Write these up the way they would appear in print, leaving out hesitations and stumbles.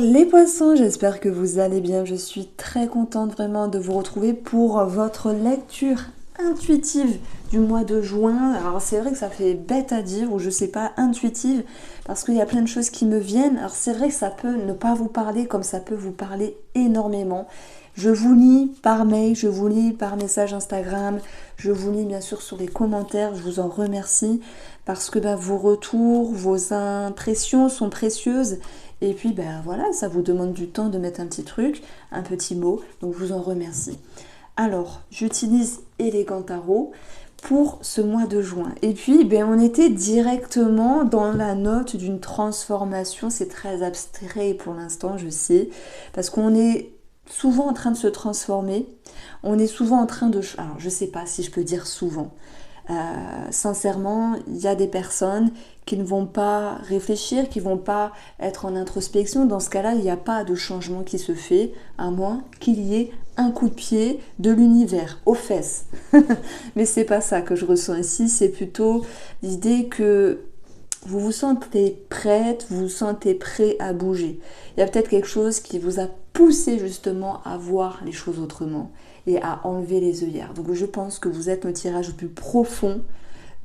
Les poissons, j'espère que vous allez bien. Je suis très contente vraiment de vous retrouver pour votre lecture intuitive du mois de juin. Alors c'est vrai que ça fait bête à dire, ou je sais pas, intuitive, parce qu'il y a plein de choses qui me viennent. Alors c'est vrai que ça peut ne pas vous parler comme ça peut vous parler énormément. Je vous lis par mail, je vous lis par message Instagram, je vous lis bien sûr sur les commentaires, je vous en remercie parce que vos retours, vos impressions sont précieuses. Et puis voilà, ça vous demande du temps de mettre un petit truc, un petit mot, donc je vous en remercie. Alors, j'utilise Elegant Tarot pour ce mois de juin. Et puis, on était directement dans la note d'une transformation. C'est très abstrait pour l'instant, je sais, parce qu'on est souvent en train de se transformer. On est souvent en train de... Alors, je sais pas si je peux dire souvent. Sincèrement, il y a des personnes qui ne vont pas réfléchir, qui ne vont pas être en introspection. Dans ce cas-là, il n'y a pas de changement qui se fait, à moins qu'il y ait un coup de pied de l'univers aux fesses. Mais c'est pas ça que je ressens ici, c'est plutôt l'idée que vous vous sentez prête, vous vous sentez prêt à bouger. Il y a peut-être quelque chose qui vous a poussé justement à voir les choses autrement et à enlever les œillères. Donc je pense que vous êtes le tirage le plus profond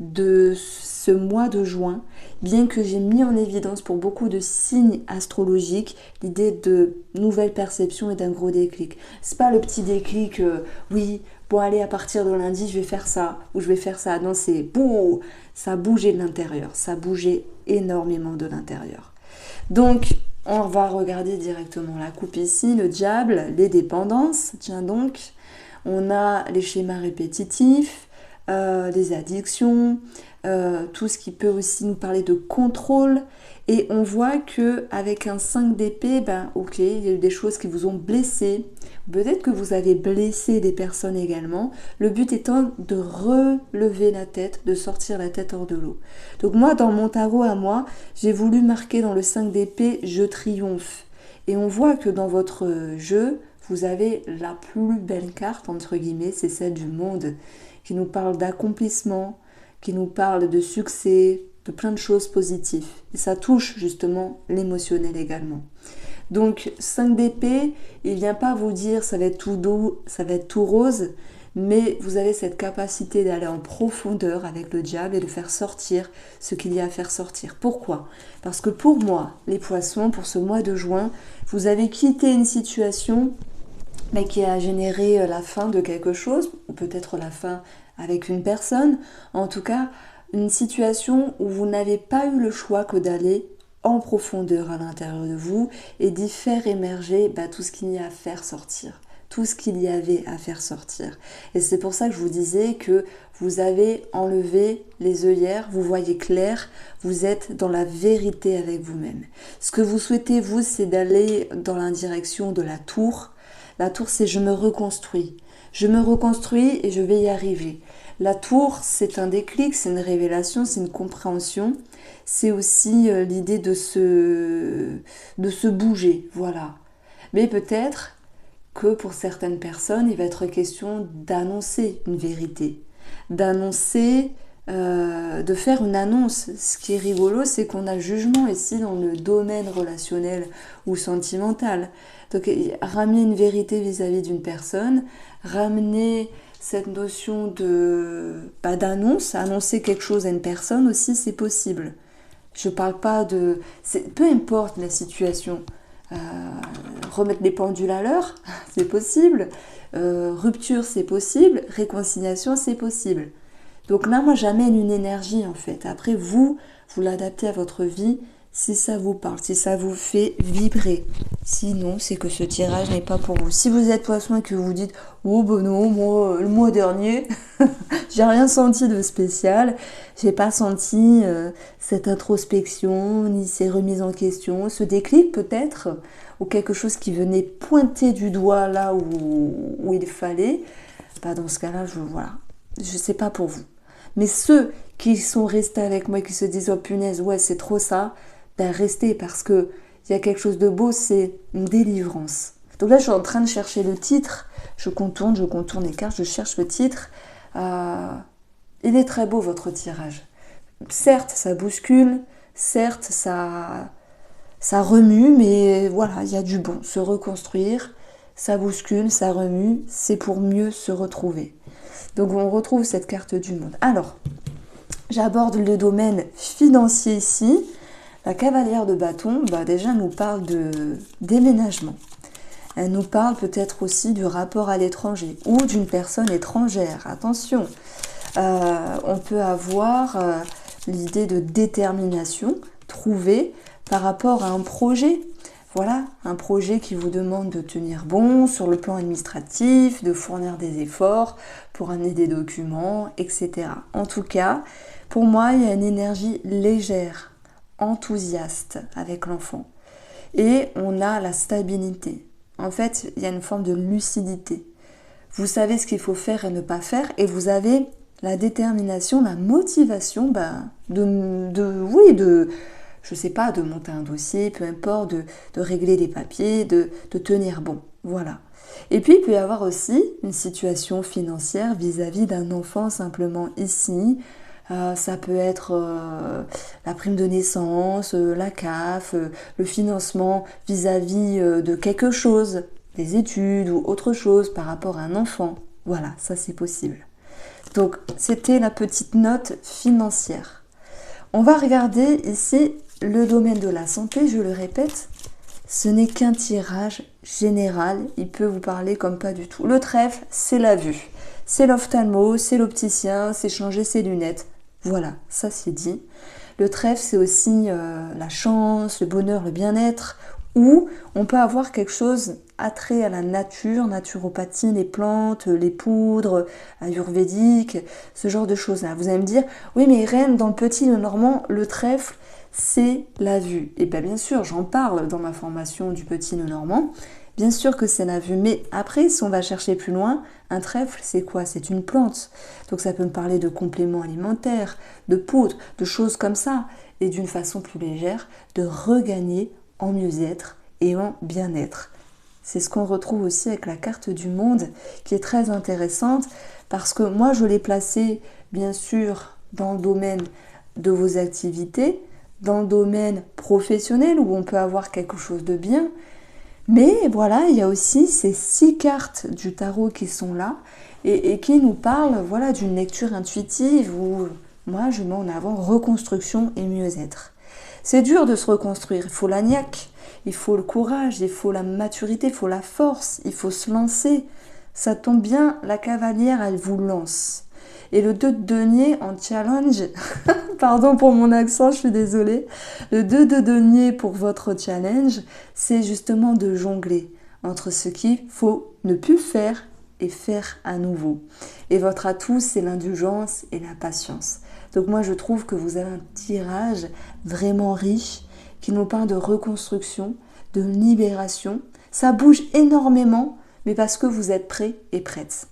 de ce mois de juin, bien que j'ai mis en évidence pour beaucoup de signes astrologiques l'idée de nouvelles perceptions et d'un gros déclic. C'est pas le petit déclic, oui, bon allez, à partir de lundi je vais faire ça ou je vais faire ça. Non, c'est boum, ça a bougé de l'intérieur, ça a bougé énormément de l'intérieur. Donc on va regarder directement la coupe ici, le diable, les dépendances. Tiens donc, on a les schémas répétitifs, les addictions, tout ce qui peut aussi nous parler de contrôle. Et on voit que avec un 5 d'épée, ok, il y a eu des choses qui vous ont blessé. Peut-être que vous avez blessé des personnes également. Le but étant de relever la tête, de sortir la tête hors de l'eau. Donc moi, dans mon tarot à moi, j'ai voulu marquer dans le 5 d'épée, je triomphe. Et on voit que dans votre jeu, vous avez la plus belle carte, entre guillemets, c'est celle du monde, qui nous parle d'accomplissement, qui nous parle de succès, de plein de choses positives. Et ça touche justement l'émotionnel également. Donc 5 d'épée, il ne vient pas vous dire ça va être tout doux, ça va être tout rose, mais vous avez cette capacité d'aller en profondeur avec le diable et de faire sortir ce qu'il y a à faire sortir. Pourquoi ? Parce que pour moi, les poissons, pour ce mois de juin, vous avez quitté une situation qui a généré la fin de quelque chose, ou peut-être la fin avec une personne, en tout cas une situation où vous n'avez pas eu le choix que d'aller en profondeur à l'intérieur de vous et d'y faire émerger tout ce qu'il y a à faire sortir, tout ce qu'il y avait à faire sortir. Et c'est pour ça que je vous disais que vous avez enlevé les œillères, vous voyez clair, vous êtes dans la vérité avec vous-même. Ce que vous souhaitez, vous, c'est d'aller dans la direction de la tour. La tour, c'est je me reconstruis. Je me reconstruis et je vais y arriver. La tour, c'est un déclic, c'est une révélation, c'est une compréhension. C'est aussi l'idée de se bouger, voilà. Mais peut-être que pour certaines personnes, il va être question d'annoncer une vérité, d'annoncer, de faire une annonce. Ce qui est rigolo, c'est qu'on a le jugement ici dans le domaine relationnel ou sentimental. Donc ramener une vérité vis-à-vis d'une personne, ramener cette notion d'annonce, annoncer quelque chose à une personne aussi, c'est possible. Je parle pas de... peu importe la situation. Remettre les pendules à l'heure, c'est possible. Rupture, c'est possible. Réconciliation, c'est possible. Donc là, moi, j'amène une énergie, en fait. Après, vous l'adaptez à votre vie si ça vous parle, si ça vous fait vibrer. Sinon, c'est que ce tirage n'est pas pour vous. Si vous êtes poisson et que vous vous dites « Oh ben non, moi, le mois dernier, j'ai rien senti de spécial. J'ai pas senti cette introspection, ni ces remises en question, ce déclic peut-être, ou quelque chose qui venait pointer du doigt là où il fallait. » Dans ce cas-là, je sais pas pour vous. Mais ceux qui sont restés avec moi et qui se disent « Oh punaise, ouais, c'est trop ça », restez parce que il y a quelque chose de beau, c'est une délivrance. Donc là, je suis en train de chercher le titre. Je contourne les cartes, je cherche le titre. Il est très beau, votre tirage. Certes, ça bouscule. Certes, ça Ça remue, mais voilà, il y a du bon. Se reconstruire, ça bouscule, ça remue, c'est pour mieux se retrouver. Donc on retrouve cette carte du monde. Alors, j'aborde le domaine financier ici. La cavalière de bâton, déjà, nous parle de déménagement. Elle nous parle peut-être aussi du rapport à l'étranger ou d'une personne étrangère. Attention, on peut avoir l'idée de détermination trouvée par rapport à un projet. Voilà, un projet qui vous demande de tenir bon sur le plan administratif, de fournir des efforts pour amener des documents, etc. En tout cas, pour moi, il y a une énergie légère, enthousiaste avec l'enfant. Et on a la stabilité. En fait, il y a une forme de lucidité. Vous savez ce qu'il faut faire et ne pas faire, et vous avez la détermination, la motivation je sais pas, de monter un dossier, peu importe, de régler les papiers, de tenir bon. Voilà. Et puis, il peut y avoir aussi une situation financière vis-à-vis d'un enfant simplement ici. Ça peut être la prime de naissance, la CAF, le financement vis-à-vis de quelque chose, des études ou autre chose par rapport à un enfant. Voilà, ça c'est possible. Donc, c'était la petite note financière. On va regarder ici le domaine de la santé, je le répète. Ce n'est qu'un tirage général, il peut vous parler comme pas du tout. Le trèfle, c'est la vue. C'est l'ophtalmo, c'est l'opticien, c'est changer ses lunettes. Voilà, ça c'est dit. Le trèfle, c'est aussi la chance, le bonheur, le bien-être, ou on peut avoir quelque chose attrait à la nature, naturopathie, les plantes, les poudres, ayurvédique, ce genre de choses-là. Vous allez me dire, oui mais Irène, dans le Petit Lenormand, le trèfle, c'est la vue. Et bien sûr, j'en parle dans ma formation du Petit Lenormand. Bien sûr que c'est la vue, mais après, si on va chercher plus loin, un trèfle, c'est quoi? C'est une plante. Donc ça peut me parler de compléments alimentaires, de poudre, de choses comme ça. Et d'une façon plus légère, de regagner en mieux-être et en bien-être. C'est ce qu'on retrouve aussi avec la carte du monde, qui est très intéressante, parce que moi, je l'ai placée, bien sûr, dans le domaine de vos activités, dans le domaine professionnel, où on peut avoir quelque chose de bien. Mais voilà, il y a aussi ces 6 cartes du tarot qui sont là et qui nous parlent voilà, d'une lecture intuitive où moi je mets en avant reconstruction et mieux-être. C'est dur de se reconstruire, il faut la niaque, il faut le courage, il faut la maturité, il faut la force, il faut se lancer. Ça tombe bien, la cavalière elle vous lance. Et le 2 de denier en challenge, pardon pour mon accent, je suis désolée. Le 2 de denier pour votre challenge, c'est justement de jongler entre ce qu'il faut ne plus faire et faire à nouveau. Et votre atout, c'est l'indulgence et la patience. Donc moi, je trouve que vous avez un tirage vraiment riche qui nous parle de reconstruction, de libération. Ça bouge énormément, mais parce que vous êtes prêts et prêtes.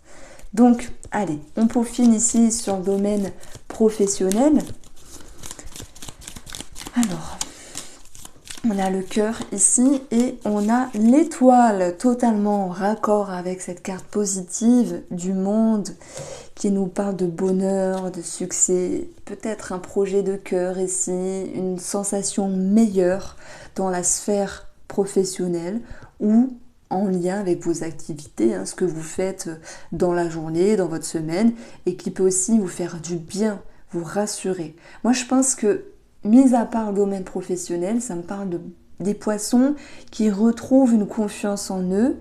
Donc, allez, on peaufine ici sur le domaine professionnel. Alors, on a le cœur ici et on a l'étoile totalement en raccord avec cette carte positive du monde qui nous parle de bonheur, de succès, peut-être un projet de cœur ici, une sensation meilleure dans la sphère professionnelle ou en lien avec vos activités, ce que vous faites dans la journée, dans votre semaine, et qui peut aussi vous faire du bien, vous rassurer. Moi, je pense que, mis à part le domaine professionnel, ça me parle des poissons qui retrouvent une confiance en eux,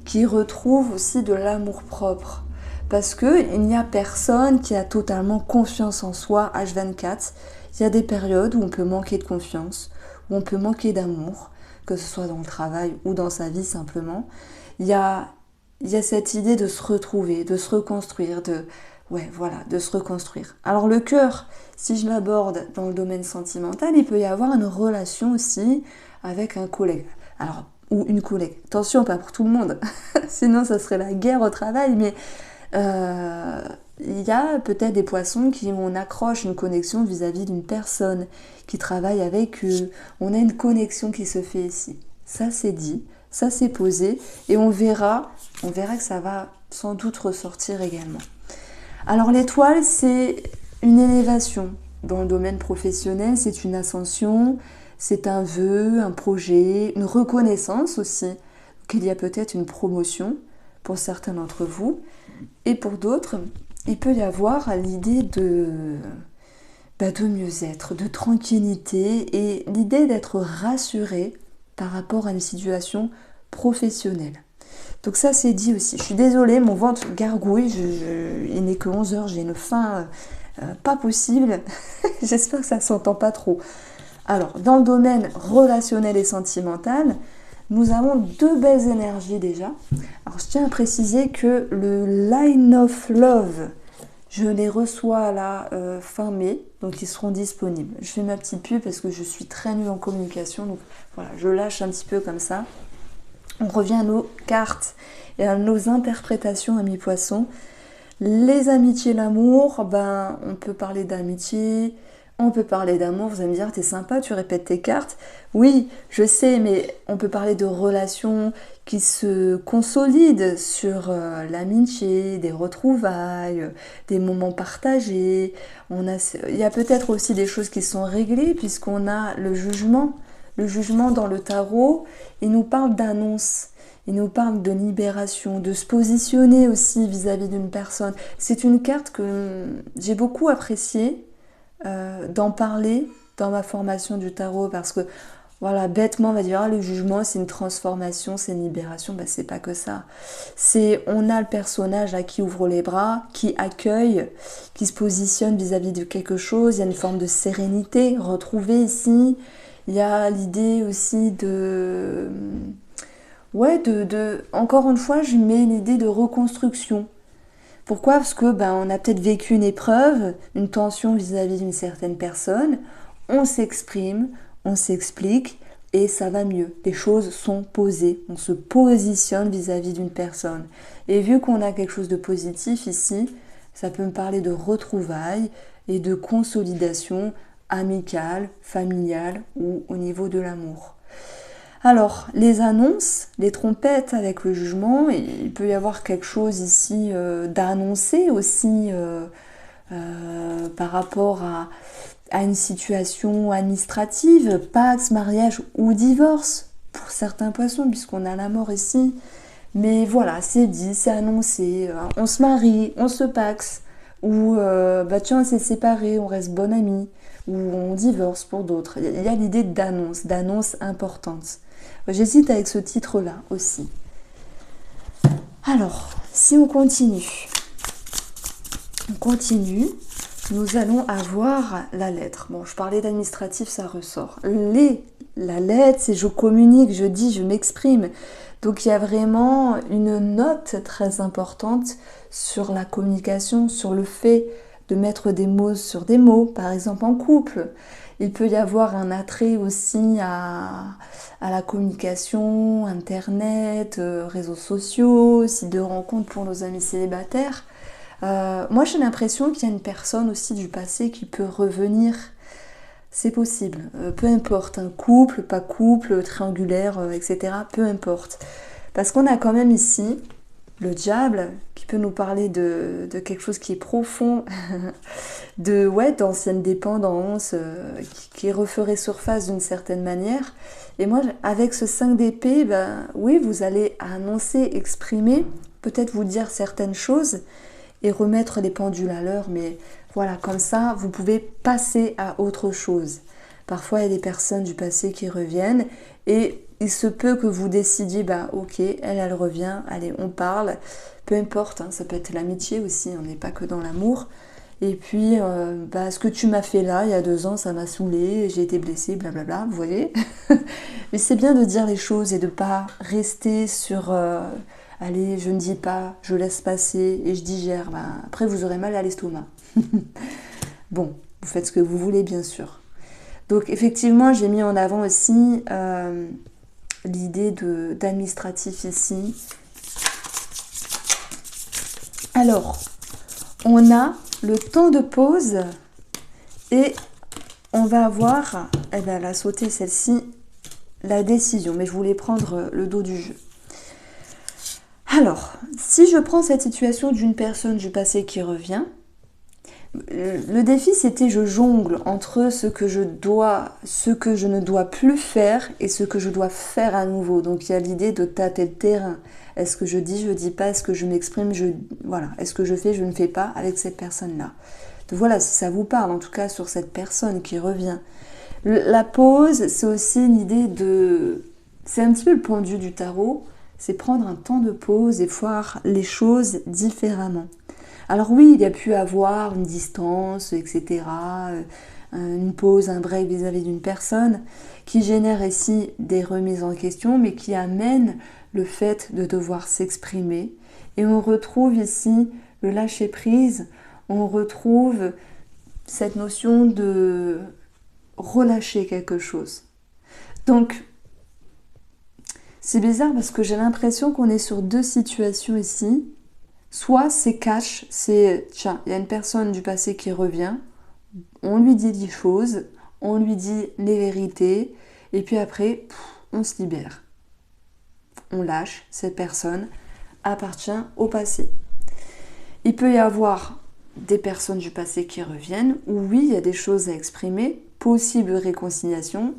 qui retrouvent aussi de l'amour-propre. Parce qu'il n'y a personne qui a totalement confiance en soi H24. Il y a des périodes où on peut manquer de confiance, où on peut manquer d'amour, que ce soit dans le travail ou dans sa vie simplement, il y a cette idée de se retrouver, de se reconstruire, de se reconstruire. Alors le cœur, si je l'aborde dans le domaine sentimental, il peut y avoir une relation aussi avec un collègue. Alors, ou une collègue. Attention, pas pour tout le monde, sinon ça serait la guerre au travail, mais il y a peut-être des poissons qui on accroche une connexion vis-à-vis d'une personne qui travaille avec eux. On a une connexion qui se fait ici. Ça c'est dit, ça c'est posé et on verra que ça va sans doute ressortir également. Alors l'étoile, c'est une élévation dans le domaine professionnel, c'est une ascension, C'est un vœu, un projet, une reconnaissance aussi, qu'il y a peut-être une promotion pour certains d'entre vous. Et pour d'autres, il peut y avoir l'idée de mieux-être, de tranquillité et l'idée d'être rassuré par rapport à une situation professionnelle. Donc ça c'est dit aussi. Je suis désolée, mon ventre gargouille, il n'est que 11 heures, j'ai une faim pas possible. J'espère que ça ne s'entend pas trop. Alors, dans le domaine relationnel et sentimental, nous avons deux belles énergies déjà. Alors, je tiens à préciser que le Line of Love, je les reçois là fin mai, donc ils seront disponibles. Je fais ma petite pub parce que je suis très nulle en communication, donc voilà, je lâche un petit peu comme ça. On revient à nos cartes et à nos interprétations, amis poissons. Les amitiés, l'amour, on peut parler d'amitié, on peut parler d'amour. Vous allez me dire, t'es sympa, tu répètes tes cartes. Oui, je sais, mais on peut parler de relations qui se consolident sur l'amitié, des retrouvailles, des moments partagés. Il y a peut-être aussi des choses qui sont réglées puisqu'on a le jugement. Le jugement dans le tarot, il nous parle d'annonce. Il nous parle de libération, de se positionner aussi vis-à-vis d'une personne. C'est une carte que j'ai beaucoup appréciée d'en parler dans ma formation du tarot parce que, voilà, bêtement on va dire le jugement c'est une transformation, c'est une libération. C'est pas que ça. On a le personnage là, qui ouvre les bras, qui accueille, qui se positionne vis-à-vis de quelque chose. Il y a une forme de sérénité retrouvée ici. Il y a l'idée aussi de... encore une fois, je mets l'idée de reconstruction. Pourquoi ? Parce que on a peut-être vécu une épreuve, une tension vis-à-vis d'une certaine personne. On s'exprime, on s'explique et ça va mieux. Les choses sont posées. On se positionne vis-à-vis d'une personne. Et vu qu'on a quelque chose de positif ici, ça peut me parler de retrouvailles et de consolidation amicale, familiale ou au niveau de l'amour. Alors, les annonces, les trompettes avec le jugement, il peut y avoir quelque chose ici d'annoncer aussi par rapport à une situation administrative, pax, mariage ou divorce, pour certains poissons, puisqu'on a la mort ici. Mais voilà, c'est dit, c'est annoncé, on se marie, on se paxe, ou tiens, on s'est séparés, on reste bon amis, ou on divorce pour d'autres. Il y a l'idée d'annonce importante. J'hésite avec ce titre-là aussi. Alors, si on continue, nous allons avoir la lettre. Bon, je parlais d'administratif, ça ressort. La lettre, c'est je communique, je dis, je m'exprime. Donc il y a vraiment une note très importante sur la communication, sur le fait de mettre des mots sur des mots, par exemple en couple. Il peut y avoir un attrait aussi à la communication, internet, réseaux sociaux, sites de rencontres pour nos amis célibataires. Moi j'ai l'impression qu'il y a une personne aussi du passé qui peut revenir. C'est possible, peu importe, un couple, pas couple, triangulaire, etc. Peu importe. Parce qu'on a quand même ici le diable qui peut nous parler de quelque chose qui est profond, d'ancienne dépendance, qui referait surface d'une certaine manière. Et moi, avec ce 5 d'épée, oui, vous allez annoncer, exprimer, peut-être vous dire certaines choses et remettre les pendules à l'heure, mais voilà, comme ça, vous pouvez passer à autre chose. Parfois, il y a des personnes du passé qui reviennent et il se peut que vous décidiez, ok, elle revient, allez, on parle, peu importe, ça peut être l'amitié aussi, on n'est pas que dans l'amour. Et puis, ce que tu m'as fait là, il y a 2 ans, ça m'a saoulée, j'ai été blessée, blablabla, vous voyez. Mais c'est bien de dire les choses et de ne pas rester sur... allez, je ne dis pas, je laisse passer et je digère. Après, vous aurez mal à l'estomac. Bon, vous faites ce que vous voulez, bien sûr. Donc, effectivement, j'ai mis en avant aussi l'idée d'administratif ici. Alors, on a le temps de pause et on va avoir, elle a sauté celle-ci, la décision. Mais je voulais prendre le dos du jeu. Alors, si je prends cette situation d'une personne du passé qui revient, le défi, c'était je jongle entre ce que je ne dois plus faire et ce que je dois faire à nouveau. Donc il y a l'idée de tâter le terrain. Est-ce que je dis pas, est-ce que je m'exprime, voilà, est-ce que je fais, je ne fais pas avec cette personne-là. Donc voilà, si ça vous parle, en tout cas sur cette personne qui revient. La pause, c'est aussi une idée de... C'est un petit peu le point de vue du tarot, c'est prendre un temps de pause et voir les choses différemment. Alors oui, il y a pu avoir une distance, etc., une pause, un break vis-à-vis d'une personne qui génère ici des remises en question, mais qui amène le fait de devoir s'exprimer. Et on retrouve ici le lâcher-prise, on retrouve cette notion de relâcher quelque chose. Donc, c'est bizarre parce que j'ai l'impression qu'on est sur deux situations ici. Soit c'est cash, c'est tiens, il y a une personne du passé qui revient, on lui dit des choses, on lui dit les vérités, et puis après, on se libère. On lâche, cette personne appartient au passé. Il peut y avoir des personnes du passé qui reviennent, où oui, il y a des choses à exprimer, possible réconciliation,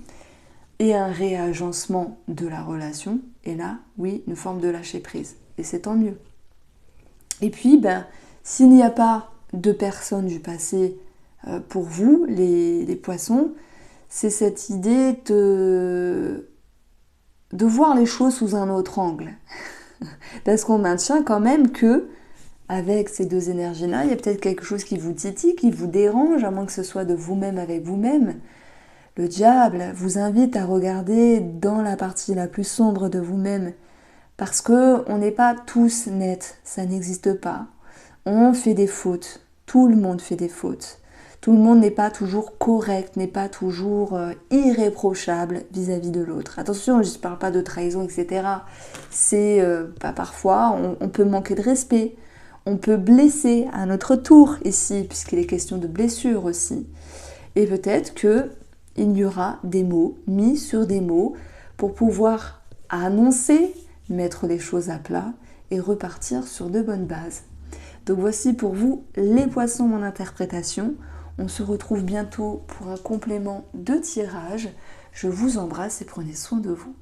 et un réagencement de la relation, et là, oui, une forme de lâcher prise, et c'est tant mieux. Et puis, s'il n'y a pas de personnes du passé pour vous, les poissons, c'est cette idée de voir les choses sous un autre angle. Parce qu'on maintient quand même que, avec ces deux énergies-là, il y a peut-être quelque chose qui vous titille, qui vous dérange, à moins que ce soit de vous-même avec vous-même. Le diable vous invite à regarder dans la partie la plus sombre de vous-même. Parce qu'on n'est pas tous nets, ça n'existe pas. On fait des fautes, tout le monde fait des fautes. Tout le monde n'est pas toujours correct, n'est pas toujours irréprochable vis-à-vis de l'autre. Attention, je ne parle pas de trahison, etc. C'est parfois, on peut manquer de respect, on peut blesser à notre tour ici, puisqu'il est question de blessure aussi. Et peut-être qu'il y aura des mots mis sur des mots pour pouvoir annoncer, mettre les choses à plat et repartir sur de bonnes bases. Donc voici pour vous les poissons mon interprétation. On se retrouve bientôt pour un complément de tirage. Je vous embrasse et prenez soin de vous.